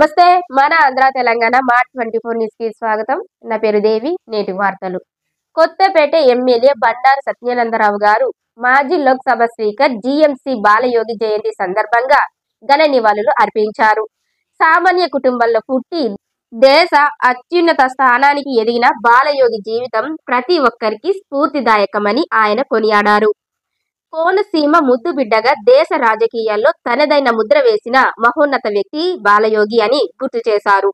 నమస్తే మన Andhra Telangana mart 24 news కి స్వాగతం. నా పేరు దేవి. నేటి వార్తలు. కొత్తపేట ఎమ్మెల్యే బండారు సత్యానందరావు గారు మాజీ లోక్సభ స్పీకర్ జీఎంసీ బాలయోగి జయంతి సందర్భంగా ఘన నివాళులు అర్పించారు. సామాన్య కుటుంబంలో పుట్టి దేశ అత్యున్నత స్థానానికి ఎదిగిన బాలయోగి జీవితం ప్రతి ఒక్కరికి స్ఫూర్తిదాయకమని ఆయన కొనియాడారు. కోనసీమ ముద్దు బిడ్డగా దేశ రాజకీయాల్లో తనదైన ముద్ర వేసిన మహోన్నత వ్యక్తి బాలయోగి అని గుర్తు చేశారు.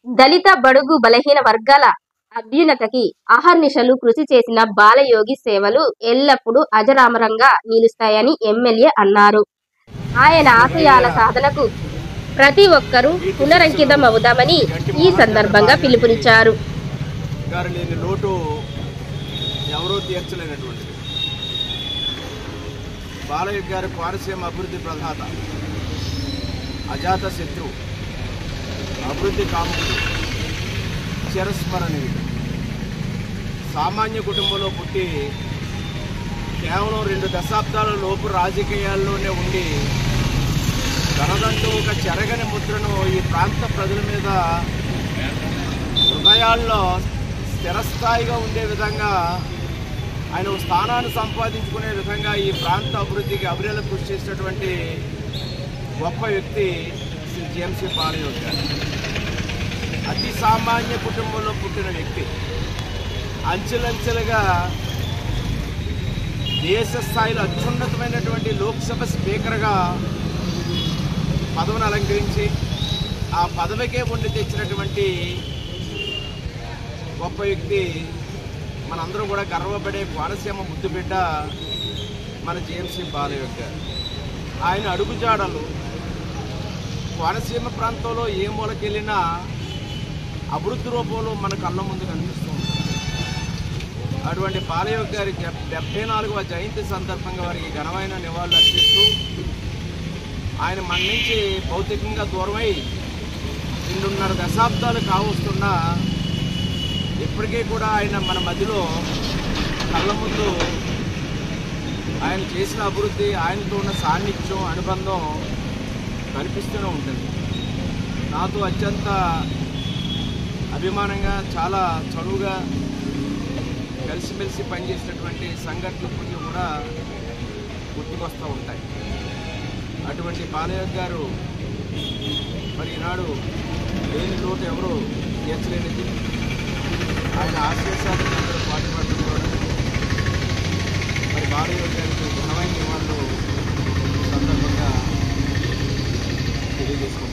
దళిత బడుగు బలహీన వర్గాల అభ్యున్నతకి అహర్నిశలు కృషి చేసిన బాలయోగి సేవలు ఎల్లప్పుడూ అజరామరంగా నిలుస్తాయని ఎమ్మెల్యే అన్నారు. ఆయన ఆశయాల సాధనకు ప్రతి ఒక్కరూ పునరంకితం అవుదామని ఈ సందర్భంగా పిలుపునిచ్చారు. బాలయ్య గారి కోనసీమ అభివృద్ధి ప్రదాత, అజాత శత్రు, అభివృద్ధి కాముకుడు, చిరస్మరణీయుడు. సామాన్య కుటుంబంలో పుట్టి కేవలం 2 దశాబ్దాల లోపు రాజకీయాల్లోనే ఉండి తనదంటూ ఒక చెరగని ముద్రను ఈ ప్రాంత ప్రజల మీద హృదయాల్లో స్థిరస్థాయిగా ఉండే విధంగా ఆయన స్థానాన్ని సంపాదించుకునే విధంగా ఈ ప్రాంత అభివృద్ధికి అవిరళ కృషి చేసినటువంటి గొప్ప వ్యక్తి శ్రీ జీఎంసీ బాలయోగి గారు. అతి సామాన్య కుటుంబంలో పుట్టిన వ్యక్తి అంచెలంచెలుగా దేశ స్థాయిలో అత్యున్నతమైనటువంటి లోక్సభ స్పీకర్గా పదవిని అలంకరించి ఆ పదవికే ఉండి తెచ్చినటువంటి గొప్ప వ్యక్తి. మనందరూ కూడా గర్వపడే కోనసీమ ముద్దుబిడ్డ మన జీఎంసీ బాలయోగి గారు. ఆయన అడుగుజాడలు కోనసీమ ప్రాంతంలో ఏ మూలకెళ్ళినా అభివృద్ధి రూపంలో మన కళ్ళ ముందు కనిపిస్తూ ఉంటుంది. అటువంటి బాలయోగి గారి 74వ జయంతి సందర్భంగా వారికి ఘనమైన నివాళులు అర్పిస్తూ ఆయన మన నుంచి భౌతికంగా దూరమై 2.5 దశాబ్దాలు కావస్తున్న ఇప్పటికీ కూడా ఆయన మన మధ్యలో కళ్ళ ముందు ఆయన చేసిన అభివృద్ధి, ఆయనతో ఉన్న సాన్నిధ్యం, అనుబంధం కనిపిస్తూనే ఉంటుంది. నాతో అత్యంత అభిమానంగా, చాలా చనువుగా కలిసిమెలిసి పనిచేసినటువంటి సంఘటనలు కూడా గుర్తుకొస్తూ ఉంటాయి. అటువంటి బాలయోగి గారు మరి ఈనాడు లేని లోటు ఎవరు తీర్చలేనిది. ఆయన ఆశీస్సాలు పాటుపడుతున్నారు. మరి బాలయోగి గారికి ఘనమైన నివాళులు సందర్భంగా తెలియజేసుకుంటున్నారు.